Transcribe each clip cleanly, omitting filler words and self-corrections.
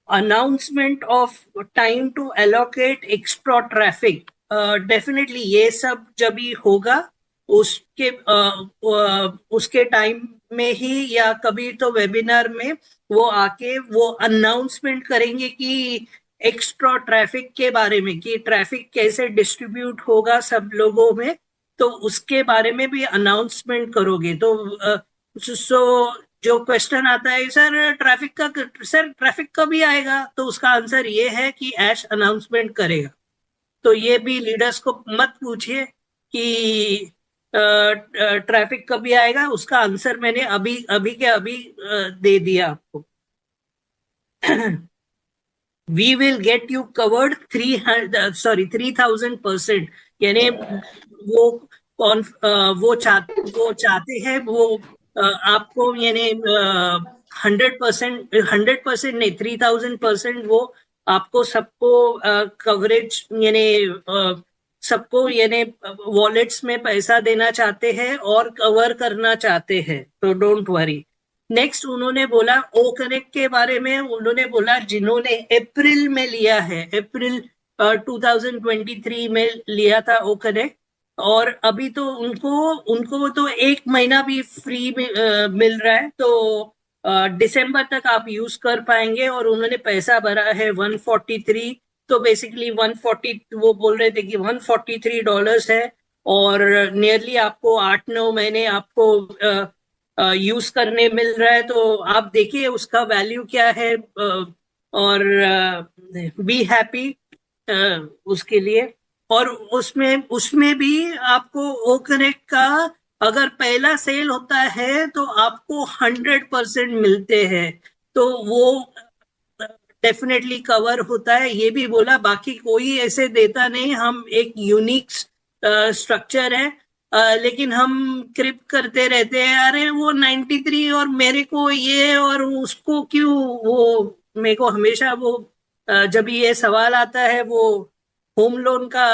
announcement of time to allocate extra traffic, definitely ये सब जब भी होगा उसके उसके टाइम में ही या कभी तो वेबिनार में वो आके वो अनाउंसमेंट करेंगे कि एक्स्ट्रा ट्रैफिक के बारे में, कि ट्रैफिक कैसे डिस्ट्रीब्यूट होगा सब लोगों में, तो उसके बारे में भी अनाउंसमेंट करोगे। तो सो जो क्वेश्चन आता है सर ट्रैफिक कभी आएगा, तो उसका आंसर ये है कि ऐश अनाउंसमेंट करेगा। तो ये भी लीडर्स को मत पूछिए कि ट्रैफिक कभी आएगा, उसका आंसर मैंने अभी अभी के अभी दे दिया आपको। We will get you covered 3000%, यानी वो कौन वो चाहते हैं वो आपको यानी 100% नहीं 3000% वो आपको सबको कवरेज यानी सबको यानी वॉलेट्स में पैसा देना चाहते हैं और कवर करना चाहते हैं, तो डोंट वरी। नेक्स्ट उन्होंने बोला ओ कनेक्ट के बारे में, उन्होंने बोला जिन्होंने अप्रैल में लिया है, अप्रैल 2023 में लिया था ओ कनेक्ट, और अभी तो उनको उनको तो 1 महीना भी फ्री मिल रहा है, तो दिसंबर तक आप यूज कर पाएंगे। और उन्होंने पैसा भरा है 143, तो बेसिकली 140 वो बोल रहे थे कि $143 है, और नियरली आपको 8-9 महीने आपको यूज करने मिल रहा है। तो आप देखिए उसका वैल्यू क्या है, और बी हैप्पी उसके लिए। और उसमें उसमें भी आपको ओ कनेक्ट का अगर पहला सेल होता है तो आपको 100% मिलते हैं, तो वो डेफिनेटली कवर होता है। ये भी बोला बाकी कोई ऐसे देता नहीं, हम एक यूनिक स्ट्रक्चर है, लेकिन हम क्रिप करते रहते हैं, अरे वो 93 और मेरे को ये और उसको क्यों, वो मेरे को हमेशा वो जब ये सवाल आता है वो होम लोन का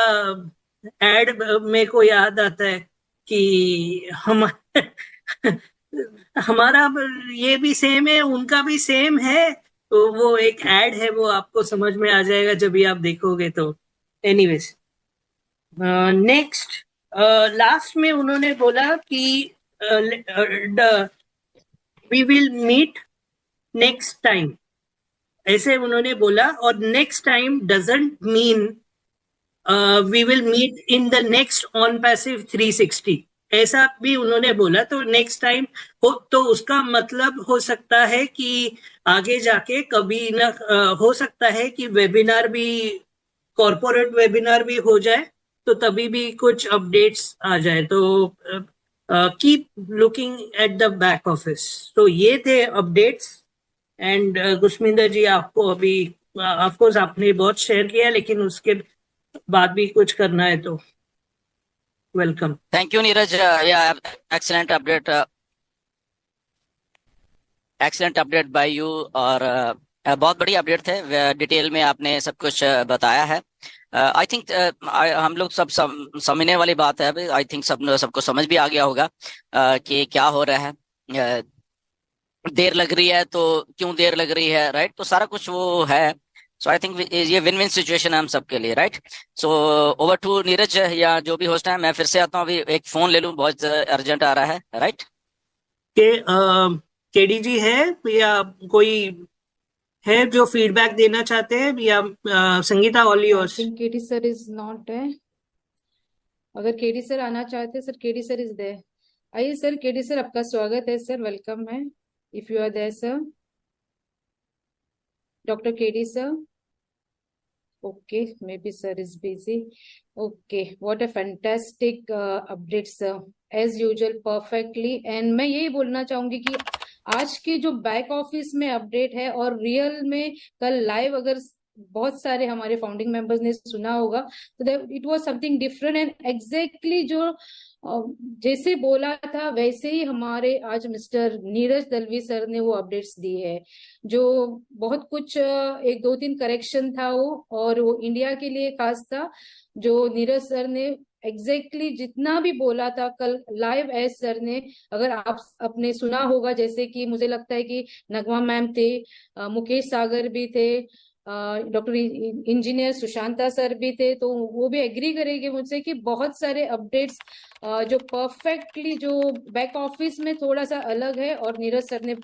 एड मेरे को याद आता है कि हम हमारा ये भी सेम है उनका भी सेम है, तो वो एक एड है, वो आपको समझ में आ जाएगा जब भी आप देखोगे। तो एनीवेज, नेक्स्ट लास्ट में उन्होंने बोला कि we will meet next time, ऐसे उन्होंने बोला। और next time doesn't mean we will meet in the next on passive 360, ऐसा भी उन्होंने बोला। तो नेक्स्ट टाइम हो तो उसका मतलब हो सकता है कि आगे जाके कभी ना हो सकता है कि वेबिनार भी, कॉर्पोरेट वेबिनार भी हो जाए, तो तभी भी कुछ अपडेट्स आ जाए। तो keep looking at the back office. तो ये थे अपडेट्स। एंड गुस्मिंदर जी, आपको अभी ऑफकोर्स आपने बहुत शेयर किया, लेकिन उसके बाद भी कुछ करना है तो वेलकम। थैंक यू नीरज, या excellent update, excellent update bye you. और बहुत बड़ी अपडेट थे, डिटेल में आपने सब कुछ बताया है। आई थिंक हम लोग सब समझने वाली बात है। आई थिंक सबको समझ भी आ गया होगा कि क्या हो रहा है। देर लग रही है तो क्यों देर लग रही है, राइट? तो सारा कुछ वो है। सो आई थिंक ये विन विन सिचुएशन है हम सबके लिए, right? So over to Neeraj या जो भी होस्ट है, मैं फिर से आता हूँ। अभी एक फोन ले लूँ, बहुत अर्जेंट आ रहा है, राइट? के केडीजी है या कोई है जो फीडबैक देना चाहते हैं, या Sangeeta all yours? Think KD sir is not है। अगर केडी सर आना चाहते हैं, sir KD sir is there. आइए सर, केडी सर आपका स्वागत है सर, वेलकम है। If you are there sir, doctor KD sir. Okay, maybe sir is busy. Okay, what a fantastic update sir, as usual perfectly. And मैं यही बोलना चाहूंगी कि आज की जो बैक ऑफिस में अपडेट है और रियल में कल लाइव अगर बहुत सारे हमारे फाउंडिंग मेंबर्स ने सुना होगा तो it was something different. And exactly जो जैसे बोला था वैसे ही हमारे आज मिस्टर नीरज दलवी सर ने वो अपडेट्स दी है। जो बहुत कुछ 1-2-3 करेक्शन था वो, और वो इंडिया के लिए खास था जो नीरज सर ने एग्जैक्टली जितना भी बोला था कल लाइव एज सर ने, अगर आप अपने सुना होगा, जैसे कि मुझे लगता है कि नगमा मैम थे, मुकेश सागर भी थे, डॉक्टर इंजीनियर सुशांता सर भी थे, तो वो भी एग्री करेंगे मुझसे कि बहुत सारे अपडेट्स जो परफेक्टली जो बैक ऑफिस में थोड़ा सा अलग है, और नीरज सर ने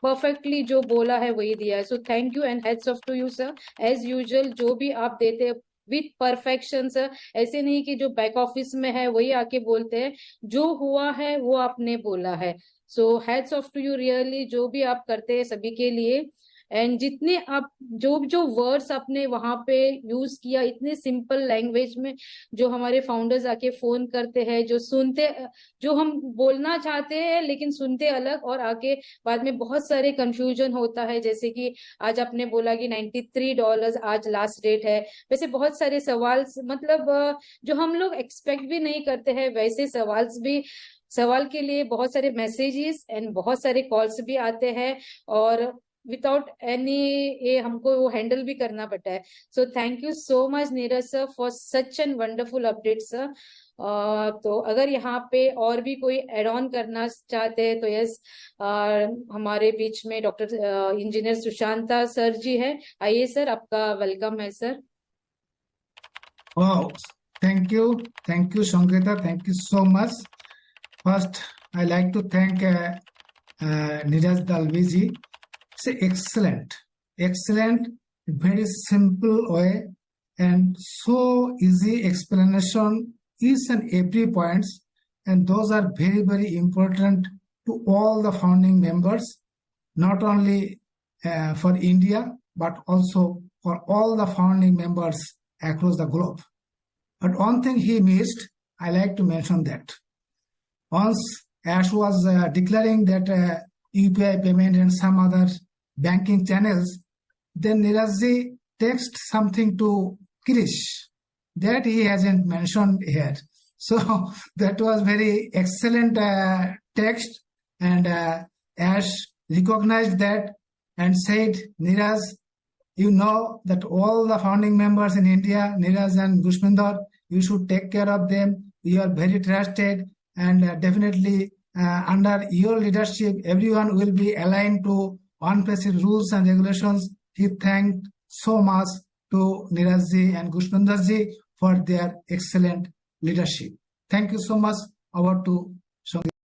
परफेक्टली जो बोला है वही दिया है। So thank you and hats off to you sir, as usual जो भी आप देते हैं विथ परफेक्शन सर, ऐसे नहीं कि जो बैक ऑफिस में है वही आके बोलते हैं, जो हुआ है वो आपने बोला है। So hats off to you really, जो भी आप करते हैं सभी के लिए। एंड जितने आप जो जो वर्ड्स आपने वहां पे यूज किया इतने सिंपल लैंग्वेज में, जो हमारे फाउंडर्स आके फोन करते हैं, जो सुनते, जो हम बोलना चाहते हैं लेकिन सुनते अलग, और आके बाद में बहुत सारे कंफ्यूजन होता है, जैसे कि आज आपने बोला कि $93 आज लास्ट डेट है। वैसे बहुत सारे सवाल, मतलब जो हम लोग एक्सपेक्ट भी नहीं करते हैं वैसे सवाल के लिए बहुत सारे मैसेजेस एंड बहुत सारे कॉल्स भी आते हैं, और विदाउट एनी ये हमको वो हैंडल भी करना पड़ता है। So thank you so much Neeraj sir for such an wonderful update sir. तो अगर यहाँ पे और भी कोई एड ऑन करना चाहते हैं तो यस, हमारे बीच में डॉक्टर इंजीनियर सुशांता सर जी है। आइए सर, आपका वेलकम है sir. Wow, thank you Sangeeta, thank you so much. First, I like to thank Neeraj Dalvi ji. It's excellent, very simple way and so easy explanation each and every points, and those are very important to all the founding members, not only for India but also for all the founding members across the globe. But one thing he missed, I like to mention that. Once Ash was declaring that UPI payment and some other banking channels, then Neeraj text something to Kirish that he hasn't mentioned here. So that was very excellent text, and Ash recognized that and said, Neeraj, you know that all the founding members in India, Neeraj and Gushminder, you should take care of them. You are very trusted, and definitely under your leadership, everyone will be aligned to OnePassword rules and regulations. He thanked so much to Neeraj ji and Gushminder ji for their excellent leadership. Thank you so much. Over to Sangeeta.